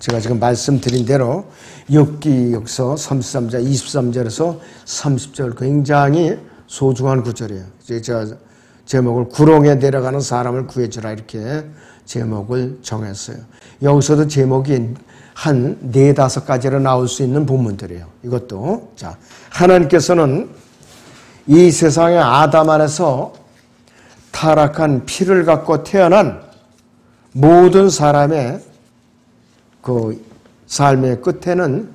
제가 지금 말씀드린 대로 욥기역서 33장 23절에서 30절 굉장히 소중한 구절이에요. 제가 제목을 구렁에 내려가는 사람을 구해주라 이렇게 제목을 정했어요. 여기서도 제목이 한 4-5가지로 나올 수 있는 본문들이에요. 이것도 자, 하나님께서는 이 세상에 아담 안에서 타락한 피를 갖고 태어난 모든 사람의 그 삶의 끝에는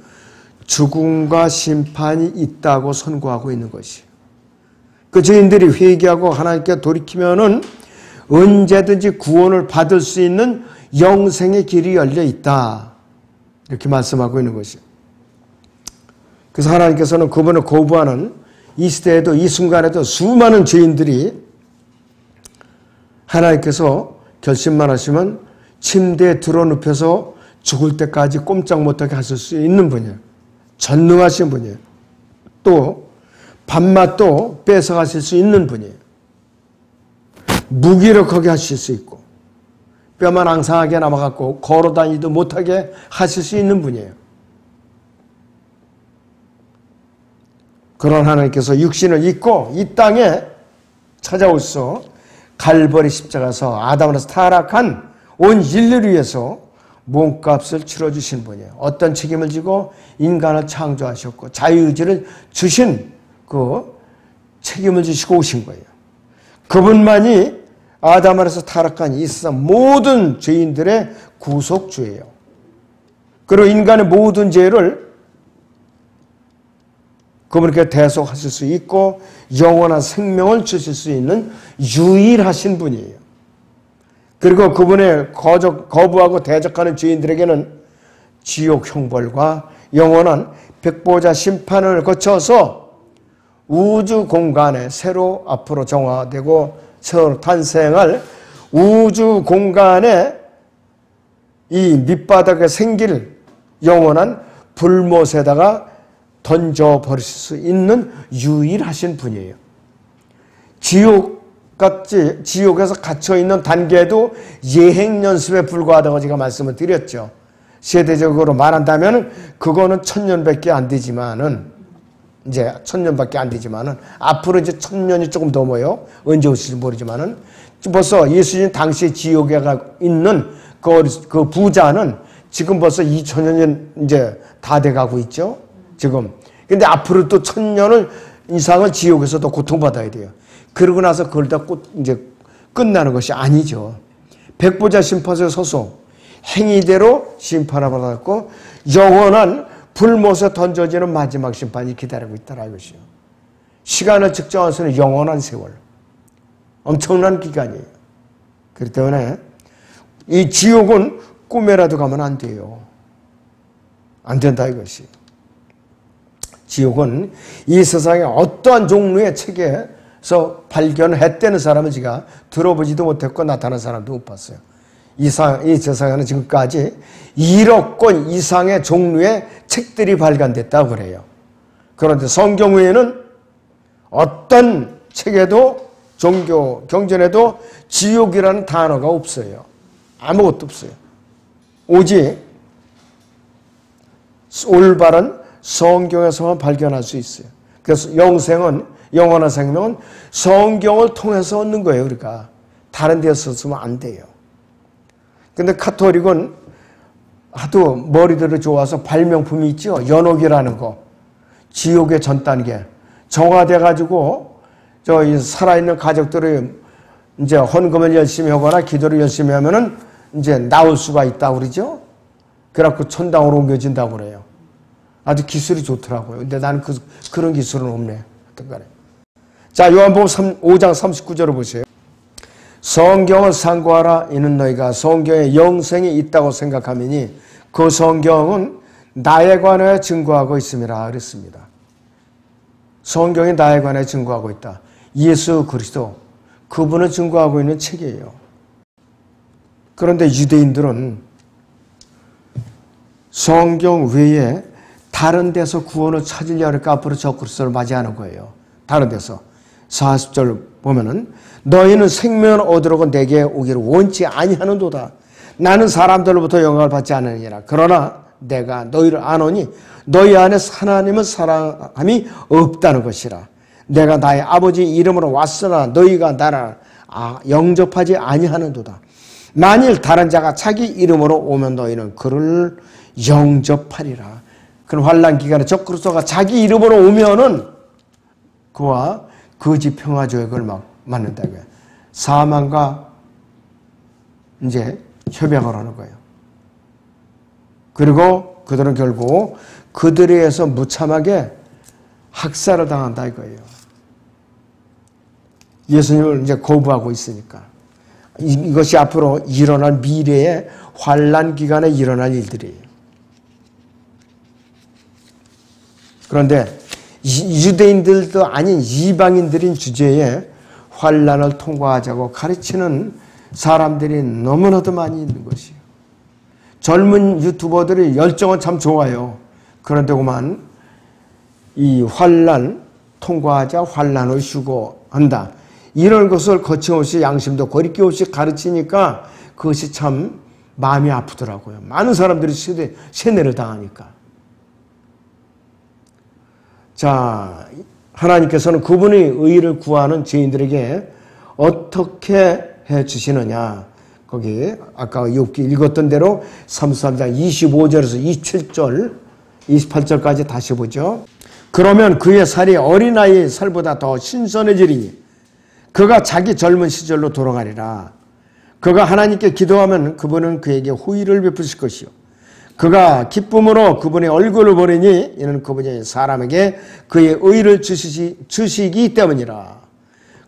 죽음과 심판이 있다고 선고하고 있는 것이에요. 그 죄인들이 회개하고 하나님께 돌이키면은 언제든지 구원을 받을 수 있는 영생의 길이 열려 있다. 이렇게 말씀하고 있는 것이에요. 그래서 하나님께서는 그분을 거부하는 이 시대에도 이 순간에도 수많은 죄인들이 하나님께서 결심만 하시면 침대에 드러눕혀서 죽을 때까지 꼼짝 못하게 하실 수 있는 분이에요. 전능하신 분이에요. 또 밥맛도 뺏어가실 수 있는 분이에요. 무기력하게 하실 수 있고 뼈만 앙상하게 남아갖고 걸어다니도 못하게 하실 수 있는 분이에요. 그런 하나님께서 육신을 입고 이 땅에 찾아오셔서 갈보리 십자가에서 아담으로서 타락한 온 인류를 위해서 몸값을 치러주신 분이에요. 어떤 책임을 지고 인간을 창조하셨고 자유의지를 주신 그 책임을 지시고 오신 거예요. 그분만이 아담 안에서 타락한 이 세상 모든 죄인들의 구속주예요. 그리고 인간의 모든 죄를 그분께 대속하실 수 있고 영원한 생명을 주실 수 있는 유일하신 분이에요. 그리고 그분의 거부하고 대적하는 죄인들에게는 지옥 형벌과 영원한 백보자 심판을 거쳐서 우주 공간에 새로 앞으로 정화되고 새로 탄생할 우주 공간에 이 밑바닥에 생길 영원한 불못에다가 던져버릴 수 있는 유일하신 분이에요. 지옥에서 갇혀있는 단계도 예행연습에 불과하다고 제가 말씀을 드렸죠. 세대적으로 말한다면 그거는 1000년밖에 안 되지만은 이제 1000년밖에 안 되지만은 앞으로 이제 1000년이 조금 넘어요. 언제 오실지 모르지만은 벌써 예수님 당시에 지옥에 있는 그 부자는 지금 벌써 2000년 이제 다 돼가고 있죠. 지금. 근데 앞으로 또 1000년을 이상을 지옥에서도 고통받아야 돼요. 그러고 나서 그걸 다 이제 끝나는 것이 아니죠. 백보자 심판소에 서서 행위대로 심판을 받았고 영원한 불못에 던져지는 마지막 심판이 기다리고 있다라는 것이요. 시간을 측정할 수 있는 영원한 세월. 엄청난 기간이에요. 그렇기 때문에 이 지옥은 꿈에라도 가면 안 돼요. 안 된다 이것이. 지옥은 이 세상에 어떠한 종류의 책에서 발견했다는 사람을 제가 들어보지도 못했고 나타난 사람도 못 봤어요. 이 세상에는 지금까지 1억 권 이상의 종류의 책들이 발간됐다고 그래요. 그런데 성경 외에는 어떤 책에도 종교 경전에도 지옥이라는 단어가 없어요. 아무것도 없어요. 오직 올바른 성경에서만 발견할 수 있어요. 그래서 영원한 생명은 성경을 통해서 얻는 거예요. 우리가 다른 데서 쓰면 안 돼요. 근데 카톨릭은 하도 머리들이 좋아서 발명품이 있죠. 연옥이라는 거. 지옥의 전 단계. 정화돼 가지고 저 살아있는 가족들이 이제 헌금을 열심히 하거나 기도를 열심히 하면은 이제 나올 수가 있다고 그러죠. 그래갖고 천당으로 옮겨진다고 그래요. 아주 기술이 좋더라고요. 근데 나는 그런 기술은 없네. 어떤가네. 자, 요한복음 5장 39절을 보세요. 성경을 상고하라. 이는 너희가 성경에 영생이 있다고 생각하미니 그 성경은 나에 관하여 증거하고 있음이라 그랬습니다. 성경이 나에 관하여 증거하고 있다. 예수 그리스도 그분을 증거하고 있는 책이에요. 그런데 유대인들은 성경 외에 다른 데서 구원을 찾으려 하니까 앞으로 저 그리스도를 맞이하는 거예요. 다른 데서. 40절 보면은 너희는 생명을 얻으려고 내게 오기를 원치 아니하는도다. 나는 사람들로부터 영광을 받지 않으니라. 그러나 내가 너희를 아노니 너희 안에 하나님은 사랑함이 없다는 것이라. 내가 나의 아버지 이름으로 왔으나 너희가 나를 영접하지 아니하는도다. 만일 다른 자가 자기 이름으로 오면 너희는 그를 영접하리라. 그런 환난 기간에 적그리스도가 자기 이름으로 오면은 그와 거짓 평화 조약을 막 맺는다고요. 사망과 이제 협약을 하는 거예요. 그리고 그들은 결국 그들에 의해서 무참하게 학살을 당한다 이거예요. 예수님을 이제 거부하고 있으니까. 이것이 앞으로 일어날 미래의 환난 기간에 일어날 일들이에요. 그런데 유대인들도 아닌 이방인들인 주제에 환난을 통과하자고 가르치는 사람들이 너무나도 많이 있는 것이에요. 젊은 유튜버들이 열정은 참 좋아요. 그런데 그만 이 환난 통과하자 환난을 휴거한다. 이런 것을 거침없이 양심도 거리낌 없이 가르치니까 그것이 참 마음이 아프더라고요. 많은 사람들이 세뇌를 당하니까. 자, 하나님께서는 그분의 의를 구하는 죄인들에게 어떻게 해 주시느냐. 거기 아까 욥기 읽었던 대로 33장 25절에서 27절, 28절까지 다시 보죠. 그러면 그의 살이 어린아이의 살보다 더 신선해지리니 그가 자기 젊은 시절로 돌아가리라. 그가 하나님께 기도하면 그분은 그에게 후일을 베푸실 것이요. 그가 기쁨으로 그분의 얼굴을 보리니 이는 그분이 사람에게 그의 의를 주시기 때문이라.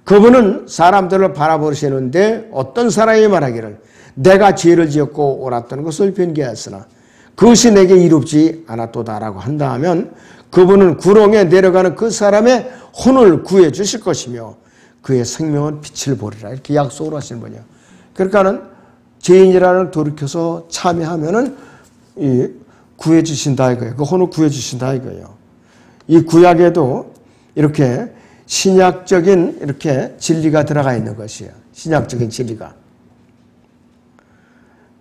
그분은 사람들을 바라보시는데 어떤 사람이 말하기를 내가 죄를 지었고 옳았던 것을 변개하였으나 그것이 내게 이롭지 않았도다라고 한다 하면 그분은 구렁에 내려가는 그 사람의 혼을 구해 주실 것이며 그의 생명은 빛을 보리라. 이렇게 약속을 하시는 분이에요. 그러니까는 죄인이라는 돌이켜서 참여하면은 구해 주신다 이거예요. 그 혼을 구해 주신다 이거예요. 이 구약에도 이렇게 신약적인 이렇게 진리가 들어가 있는 것이에요. 신약적인 진리가.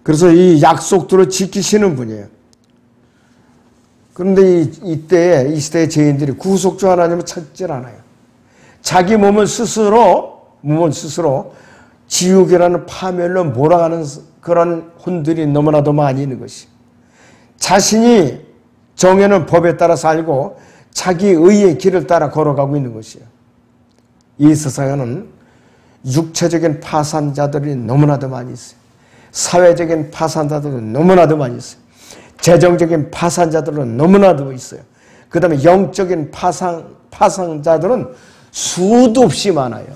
그래서 이 약속들을 지키시는 분이에요. 그런데 이 시대의 죄인들이 구속주 하나님을 찾질 않아요. 자기 몸을 스스로 지옥이라는 파멸로 몰아가는 그런 혼들이 너무나도 많이 있는 것이. 자신이 정해놓은 법에 따라 살고 자기 의의 길을 따라 걸어가고 있는 것이에요. 이 세상에는 육체적인 파산자들이 너무나도 많이 있어요. 사회적인 파산자들은 너무나도 많이 있어요. 재정적인 파산자들은 너무나도 있어요. 그 다음에 영적인 파산자들은 수도 없이 많아요.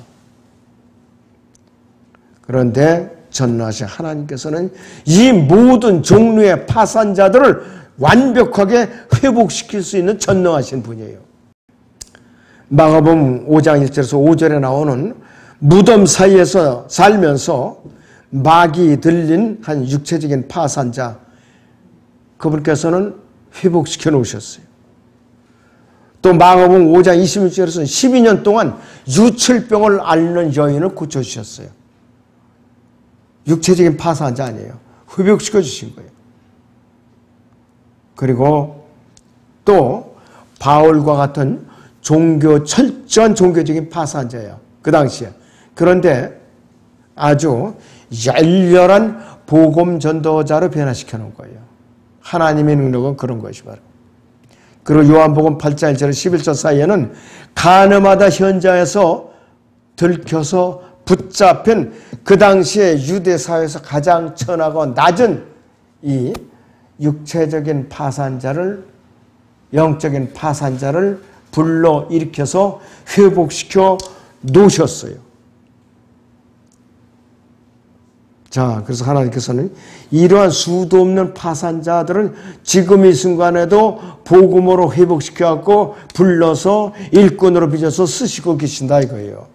그런데 전능하신 하나님께서는 이 모든 종류의 파산자들을 완벽하게 회복시킬 수 있는 전능하신 분이에요. 마가복음 5장 1절에서 5절에 나오는 무덤 사이에서 살면서 막이 들린 한 육체적인 파산자, 그분께서는 회복시켜 놓으셨어요. 또 마가복음 5장 26절에서는 12년 동안 유출병을 앓는 여인을 고쳐주셨어요. 육체적인 파산자 아니에요. 회복시켜 주신 거예요. 그리고 또 바울과 같은 철저한 종교적인 파산자예요. 그 당시에. 그런데 아주 열렬한 복음 전도자로 변화시켜 놓은 거예요. 하나님의 능력은 그런 것이 바로. 그리고 요한복음 8장 1절 11절 사이에는 가늠하다 현장에서 들켜서 붙잡힌 그 당시에 유대 사회에서 가장 천하고 낮은 이 육체적인 파산자를, 영적인 파산자를 불러 일으켜서 회복시켜 놓으셨어요. 자, 그래서 하나님께서는 이러한 수도 없는 파산자들을 지금 이 순간에도 복음으로 회복시켜갖고 불러서 일꾼으로 빚어서 쓰시고 계신다 이거예요.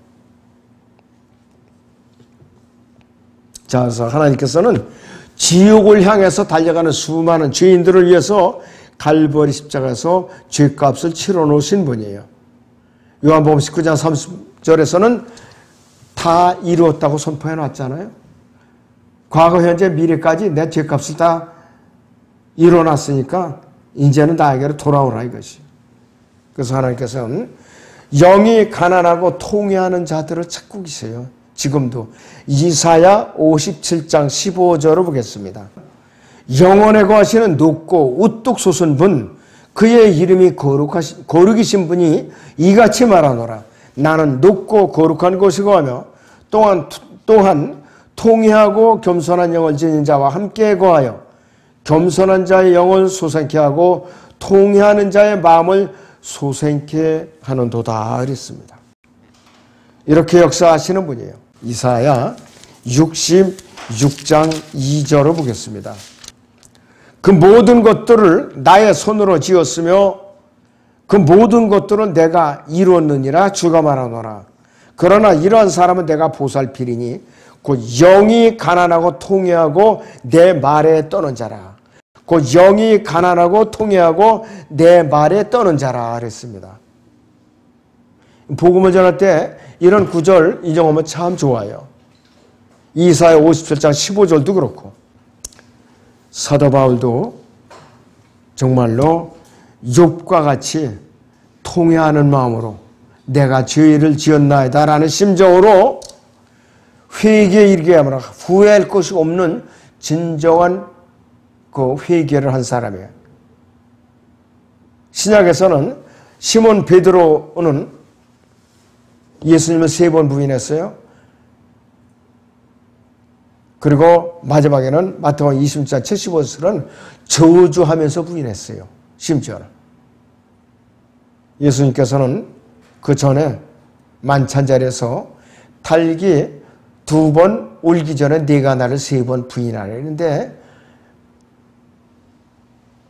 자, 그래서 하나님께서는 지옥을 향해서 달려가는 수많은 죄인들을 위해서 갈보리 십자가에서 죄값을 치러 놓으신 분이에요. 요한복음 19장 30절에서는 다 이루었다고 선포해 놨잖아요. 과거, 현재, 미래까지 내 죄값을 다 이뤄놨으니까 이제는 나에게로 돌아오라 이것이. 그래서 하나님께서는 영이 가난하고 통회하는 자들을 찾고 계세요. 지금도. 이사야 57장 15절을 보겠습니다. 영원에 거하시는 높고 우뚝 솟은 분, 그의 이름이 거룩이신 분이 이같이 말하노라. 나는 높고 거룩한 곳에 거하며 또한 통회하고 겸손한 영을 지닌 자와 함께 거하여 겸손한 자의 영을 소생케 하고 통회하는 자의 마음을 소생케 하는도다 그랬습니다. 이렇게 역사하시는 분이에요. 이사야 66장 2절을 보겠습니다. 그 모든 것들을 나의 손으로 지었으며 그 모든 것들은 내가 이루었느니라 주가 말하노라. 그러나 이러한 사람은 내가 보살피리니 곧 영이 가난하고 통회하고 내 말에 떠는 자라. 곧 영이 가난하고 통회하고 내 말에 떠는 자라 그랬습니다. 복음을 전할 때 이런 구절 인용하면 참 좋아요. 이사야 57장 15절도 그렇고 사도 바울도 정말로 욥과 같이 통회하는 마음으로 내가 죄를 지었나이다 라는 심정으로 회개에 이르게 하므로 후회할 것이 없는 진정한 그 회개를 한 사람이에요. 신약에서는 시몬 베드로는 예수님을 3번 부인했어요. 그리고 마지막에는 마태복음 20장 75절은 저주하면서 부인했어요. 심지어는. 예수님께서는 그 전에 만찬 자리에서 달기 2번 울기 전에 네가 나를 3번 부인하라 했는데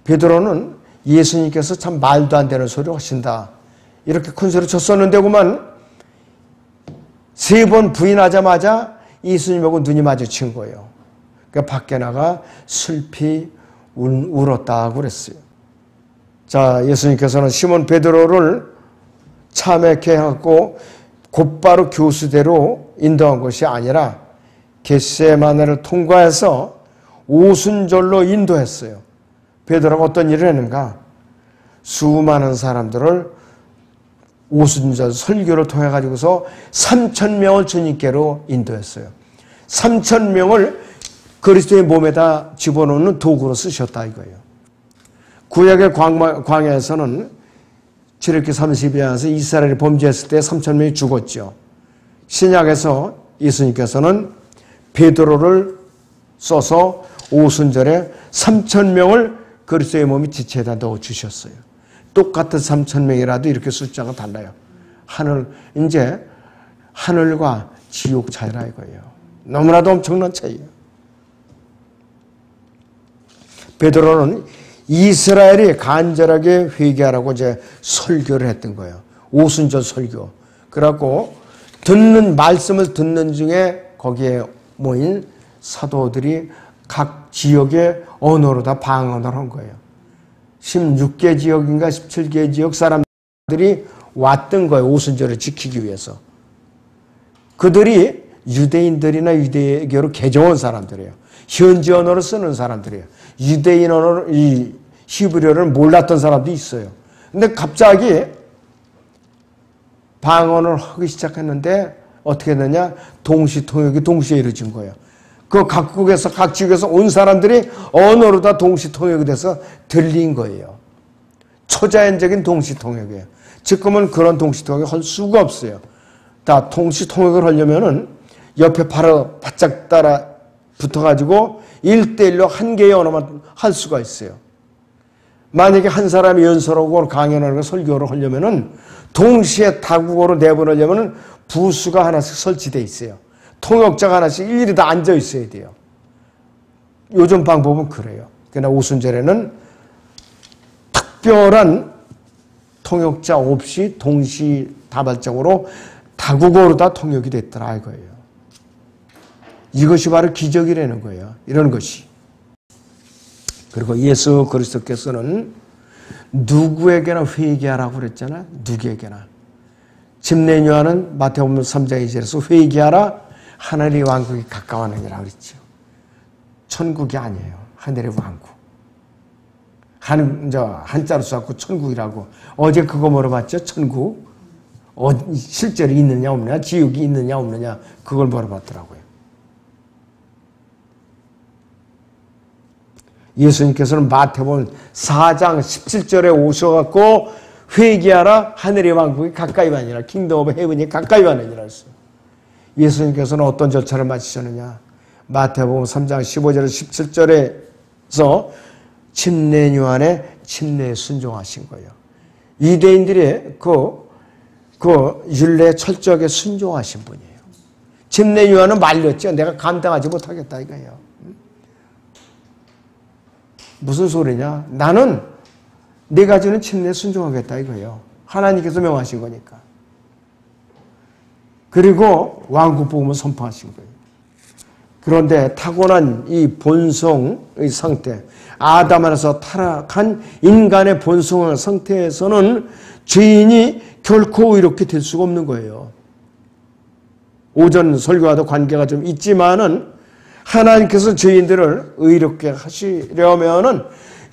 베드로는 예수님께서 참 말도 안 되는 소리를 하신다. 이렇게 큰 소리 쳤었는데 그만 3번 부인하자마자 예수님하고 눈이 마주친 거예요. 그러니까 밖에 나가 슬피 울었다고 그랬어요. 자, 예수님께서는 시몬 베드로를 참회케 하고 곧바로 교수대로 인도한 것이 아니라 겟세마네를 통과해서 오순절로 인도했어요. 베드로가 어떤 일을 했는가? 수많은 사람들을 오순절 설교를 통해 가지고서 3,000명을 주님께로 인도했어요. 3,000명을 그리스도의 몸에다 집어넣는 도구로 쓰셨다 이거예요. 구약의 광야에서는 출애굽기 30장에서 이스라엘이 범죄했을 때 3,000명이 죽었죠. 신약에서 예수님께서는 베드로를 써서 오순절에 3,000명을 그리스도의 몸이 지체에다 넣어주셨어요. 똑같은 3,000명이라도 이렇게 숫자가 달라요. 이제 하늘과 지옥 차이라 이거예요. 너무나도 엄청난 차이예요. 베드로는 이스라엘이 간절하게 회개하라고 이제 설교를 했던 거예요. 오순절 설교. 그래갖고 말씀을 듣는 중에 거기에 모인 사도들이 각 지역의 언어로 다 방언을 한 거예요. 16개 지역인가 17개 지역 사람들이 왔던 거예요. 오순절을 지키기 위해서. 그들이 유대인들이나 유대교로 개종한 사람들이에요. 현지 언어를 쓰는 사람들이에요. 유대인 언어를, 이 히브리어를 몰랐던 사람도 있어요. 근데 갑자기 방언을 하기 시작했는데 어떻게 되냐? 동시통역이 동시에 이루어진 거예요. 그 각국에서 각 지역에서 온 사람들이 언어로 다 동시통역이 돼서 들린 거예요. 초자연적인 동시통역이에요. 지금은 그런 동시통역을 할 수가 없어요. 다 동시통역을 하려면은 옆에 바로 바짝 따라 붙어가지고 1대1로 한 개의 언어만 할 수가 있어요. 만약에 한 사람이 연설하고 강연하고 설교를 하려면은 동시에 다국어로 내보내려면은 부수가 하나씩 설치되어 있어요. 통역자가 하나씩 일일이 다 앉아 있어야 돼요. 요즘 방법은 그래요. 그러나 오순절에는 특별한 통역자 없이 동시다발적으로 다국어로 다 통역이 됐더라 이거예요. 이것이 바로 기적이라는 거예요. 이런 것이. 그리고 예수 그리스도께서는 누구에게나 회개하라고 그랬잖아요. 누구에게나. 집례요한은 마태복음 3장 2절에서 회개하라 하늘의 왕국이 가까워하느니라 그랬죠. 천국이 아니에요. 하늘의 왕국. 한자로 써갖고 천국이라고. 어제 그거 물어봤죠? 천국. 실제로 있느냐 없느냐, 지옥이 있느냐 없느냐, 그걸 물어봤더라고요. 예수님께서는 마태복음 4장 17절에 오셔갖고 회개하라, 하늘의 왕국이 가까이 와니라, 킹덤 오브 헤븐이 가까이 와니라 했어요. 예수님께서는 어떤 절차를 마치셨느냐? 마태복음 3장 15절 17절에서 침례요한의 침례에 순종하신 거예요. 유대인들의 그 율례에 철저하게 순종하신 분이에요. 침례요한은 말렸죠. 내가 감당하지 못하겠다 이거예요. 무슨 소리냐? 나는 내가 주는 침례에 순종하겠다 이거예요. 하나님께서 명하신 거니까. 그리고 왕국 복음을 선포하신 거예요. 그런데 타고난 이 본성의 상태, 아담 안에서 타락한 인간의 본성의 상태에서는 죄인이 결코 이렇게 될 수가 없는 거예요. 오전 설교와도 관계가 좀 있지만은 하나님께서 죄인들을 의롭게 하시려면은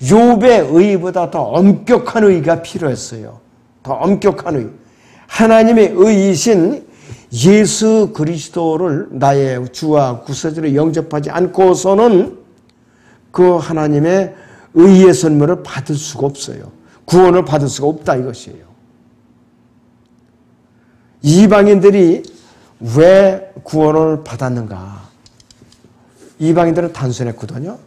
욥의 의보다 더 엄격한 의가 필요했어요. 더 엄격한 의. 하나님의 의이신 예수 그리스도를 나의 주와 구세주로 영접하지 않고서는 그 하나님의 의의 선물을 받을 수가 없어요. 구원을 받을 수가 없다 이것이에요. 이방인들이 왜 구원을 받았는가? 이방인들은 단순했거든요.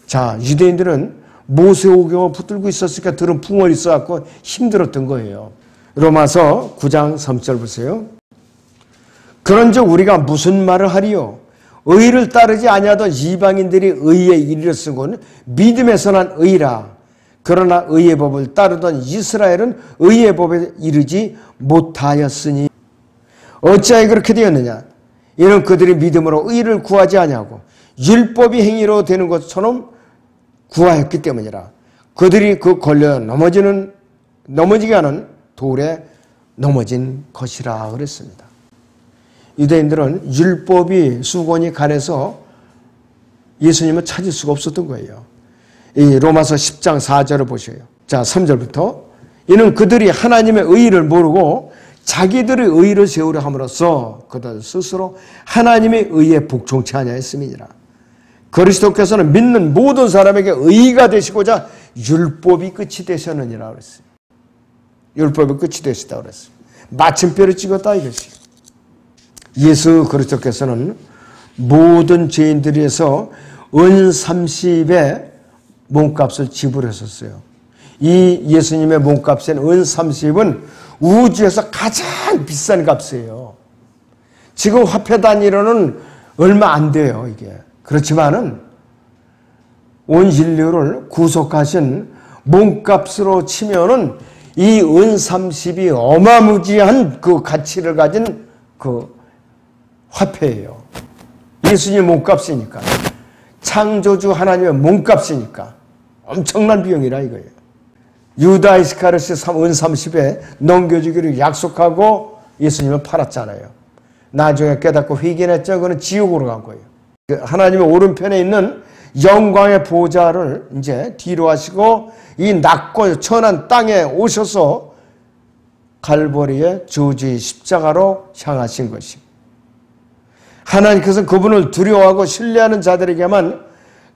자, 유대인들은 모세오경을 붙들고 있었으니까 들은 풍월이 있어갖고 힘들었던 거예요. 로마서 9장 3절 보세요. 그런즉 우리가 무슨 말을 하리요? 의를 따르지 아니하던 이방인들이 의에 이르렀은 건 믿음에서 난 의라. 그러나 의의 법을 따르던 이스라엘은 의의 법에 이르지 못하였으니 어찌하여 그렇게 되었느냐? 이는 그들이 믿음으로 의를 구하지 아니하고 율법이 행위로 되는 것처럼 구하였기 때문이라. 그들이 그 걸려 넘어지게 하는 돌에 넘어진 것이라 그랬습니다. 유대인들은 율법이 수건이 간해서 예수님을 찾을 수가 없었던 거예요. 이 로마서 10장 4절을 보셔요. 자, 3절부터 이는 그들이 하나님의 의의를 모르고 자기들의 의의를 세우려 함으로써 그들 스스로 하나님의 의에 복종치 아니하였음이니라. 그리스도께서는 믿는 모든 사람에게 의의가 되시고자 율법이 끝이 되셨느니라 그랬어요. 율법이 끝이 되시다 그랬어요. 마침표를 찍었다 이것이. 예수 그리스도께서는 모든 죄인들에서 은 30의 몸값을 지불하셨어요. 이 예수님의 몸값인 은 30은 우주에서 가장 비싼 값이에요. 지금 화폐 단위로는 얼마 안 돼요, 이게. 그렇지만은 온 인류를 구속하신 몸값으로 치면은 이 은 30이 어마무지한 그 가치를 가진 그 화폐예요. 예수님의 몸값이니까. 창조주 하나님의 몸값이니까. 엄청난 비용이라 이거예요. 유다 이스카리ot이 은 30에 넘겨주기를 약속하고 예수님을 팔았잖아요. 나중에 깨닫고 회개했죠. 그는 지옥으로 간 거예요. 하나님의 오른편에 있는 영광의 보좌를 이제 뒤로 하시고 이 낮고 천한 땅에 오셔서 갈보리의 저주의 십자가로 향하신 것입니다. 하나님께서 그분을 두려워하고 신뢰하는 자들에게만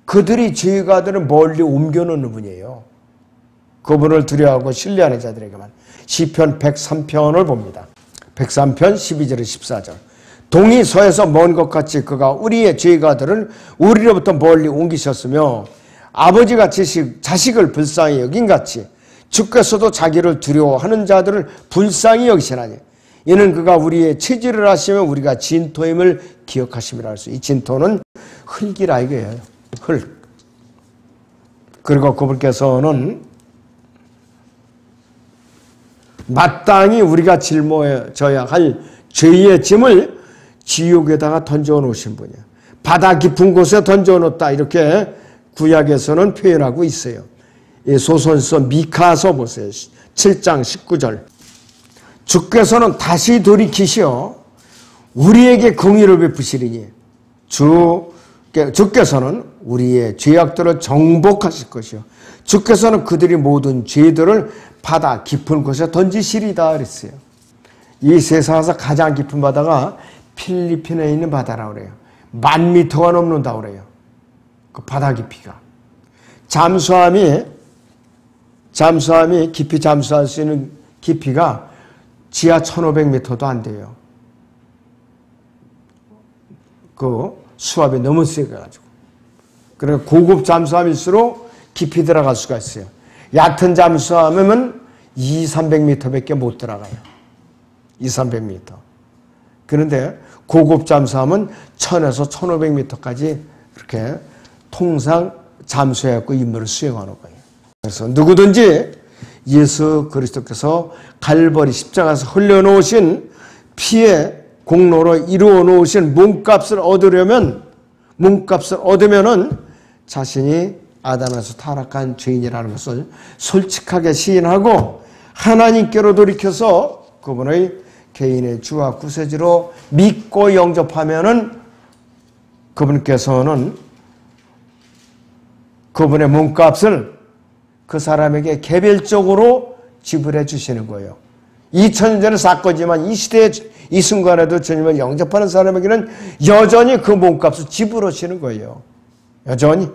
그들이 죄가들을 멀리 옮겨놓는 분이에요. 그분을 두려워하고 신뢰하는 자들에게만. 시편 103편을 봅니다. 103편 12절에 14절. 동이 서에서 먼 것 같이 그가 우리의 죄가들을 우리로부터 멀리 옮기셨으며 아버지같이 자식을 불쌍히 여긴같이 주께서도 자기를 두려워하는 자들을 불쌍히 여기시나니 이는 그가 우리의 체질을 하시면 우리가 진토임을 기억하심이라 할 수. 이 진토는 흙이라 이거예요. 흙. 그리고 그분께서는 마땅히 우리가 짊어져야 할 죄의 짐을 지옥에다가 던져 놓으신 분이에요. 바다 깊은 곳에 던져 놓았다 이렇게 구약에서는 표현하고 있어요. 소선서 미카서 보세요. 7장 19절. 주께서는 다시 돌이키시어 우리에게 긍휼을 베푸시리니 주 주께서는 우리의 죄악들을 정복하실 것이요 주께서는 그들이 모든 죄들을 바다 깊은 곳에 던지시리다 그랬어요. 이 세상에서 가장 깊은 바다가 필리핀에 있는 바다라고 그래요. 10,000m가 넘는다고 그래요. 그 바다 깊이가. 잠수함이 깊이 잠수할 수 있는 깊이가 지하 1,500m도 안 돼요. 그 수압이 너무 세가지고. 그러니까 고급 잠수함일수록 깊이 들어갈 수가 있어요. 얕은 잠수함은 200-300m밖에 못 들어가요. 200-300m. 그런데 고급 잠수함은 1000에서 1500m까지 그렇게 통상 잠수해갖고 임무를 수행하는 거예요. 그래서 누구든지 예수 그리스도께서 갈보리 십자가에서 흘려놓으신 피의 공로로 이루어 놓으신 몸값을 얻으면은 자신이 아담에서 타락한 죄인이라는 것을 솔직하게 시인하고 하나님께로 돌이켜서 그분의 개인의 주와 구세주로 믿고 영접하면은 그분께서는 그분의 몸값을 그 사람에게 개별적으로 지불해 주시는 거예요. 2000년 전의 사건이지만 이 시대에 이 순간에도 주님을 영접하는 사람에게는 여전히 그 몸값을 지불하시는 거예요. 여전히.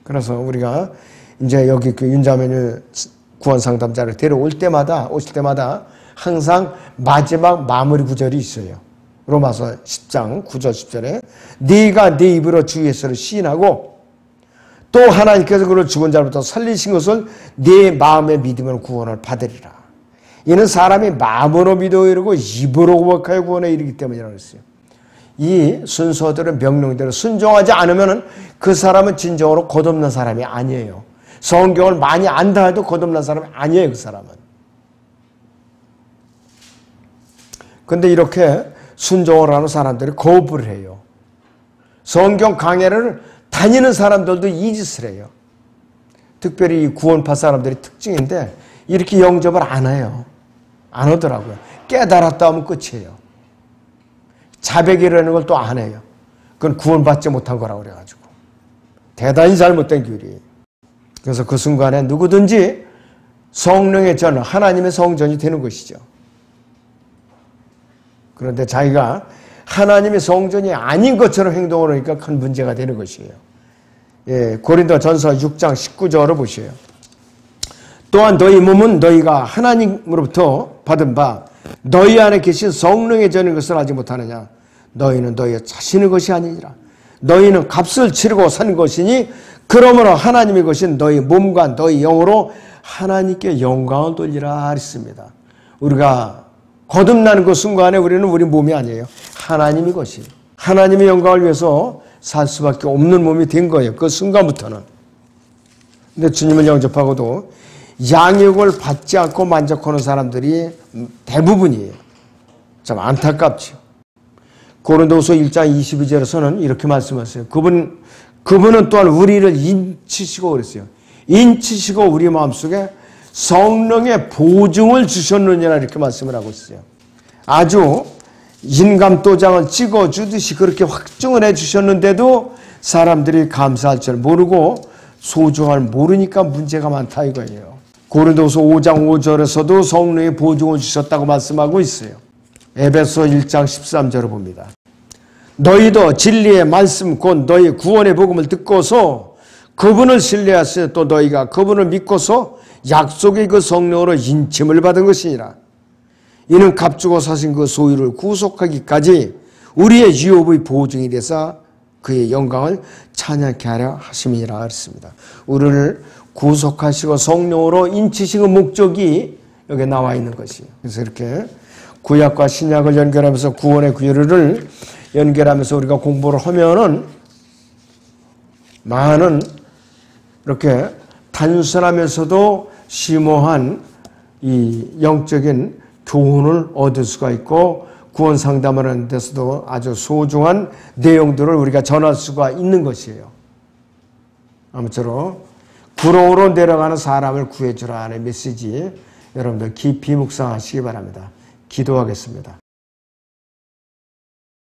그래서 우리가 이제 여기 그 윤자매를 구원 상담자를 오실 때마다 항상 마지막 마무리 구절이 있어요. 로마서 10장 9절 10절에 네가 네 입으로 주 예수를 시인하고 또 하나님께서 그를 죽은 자로부터 살리신 것을 네 마음의 믿음으로 구원을 받으리라. 이는 사람이 마음으로 믿어 이르고 입으로 고백하여 구원에 이르기 때문이라고 했어요. 이 순서대로 명령대로 순종하지 않으면 그 사람은 진정으로 god없는 사람이 아니에요. 성경을 많이 안다 해도 god없는 사람이 아니에요. 그 사람은. 그런데 이렇게 순종을 하는 사람들이 거부를 해요. 성경 강해를 다니는 사람들도 이 짓을 해요. 특별히 이 구원파 사람들의 특징인데 이렇게 영접을 안 해요. 안 하더라고요. 깨달았다 하면 끝이에요. 자백이라는 걸 또 안 해요. 그건 구원받지 못한 거라고 그래가지고. 대단히 잘못된 교리예요. 그래서 그 순간에 누구든지 성령의 전, 하나님의 성전이 되는 것이죠. 그런데 자기가 하나님의 성전이 아닌 것처럼 행동을 하니까 큰 문제가 되는 것이에요. 예, 고린도전서 6장 19절을 보세요. 또한 너희 몸은 너희가 하나님으로부터 받은 바 너희 안에 계신 성령의 전인 것을 알지 못하느냐. 너희는 너희 자신의 것이 아니니라. 너희는 값을 치르고 산 것이니 그러므로 하나님의 것인 너희 몸과 너희 영으로 하나님께 영광을 돌리라 했습니다. 우리가 거듭나는 그 순간에 우리는 우리 몸이 아니에요. 하나님의 것이. 하나님의 영광을 위해서 살 수밖에 없는 몸이 된 거예요. 그 순간부터는. 근데 주님을 영접하고도 양육을 받지 않고 만족하는 사람들이 대부분이에요. 참 안타깝죠. 고린도후서 1장 22절에서는 이렇게 말씀하셨어요. 그분은 또한 우리를 인치시고 그랬어요. 인치시고 우리 마음속에 성령의 보증을 주셨느니라 이렇게 말씀을 하고 있어요. 아주 인감도장을 찍어주듯이 그렇게 확증을 해주셨는데도 사람들이 감사할 줄 모르고 소중함을 모르니까 문제가 많다 이거예요. 고린도서 5장 5절에서도 성령의 보증을 주셨다고 말씀하고 있어요. 에베소 1장 13절을 봅니다. 너희도 진리의 말씀 곧 너희 구원의 복음을 듣고서 그분을 신뢰하시니 또 너희가 그분을 믿고서 약속의 그 성령으로 인침을 받은 것이니라. 이는 값주고 사신 그 소유를 구속하기까지 우리의 유업의 보증이 돼서 그의 영광을 찬양케 하려 하심이라 했습니다. 우리를 구속하시고 성령으로 인치시는 목적이 여기 나와 있는 것이에요. 그래서 이렇게 구약과 신약을 연결하면서 구원의 규례를 연결하면서 우리가 공부를 하면은 많은 이렇게 단순하면서도 심오한 이 영적인 교훈을 얻을 수가 있고 구원 상담을 하는 데서도 아주 소중한 내용들을 우리가 전할 수가 있는 것이에요. 아무쪼록 구로로 내려가는 사람을 구해주라 하는 메시지 여러분들 깊이 묵상하시기 바랍니다. 기도하겠습니다.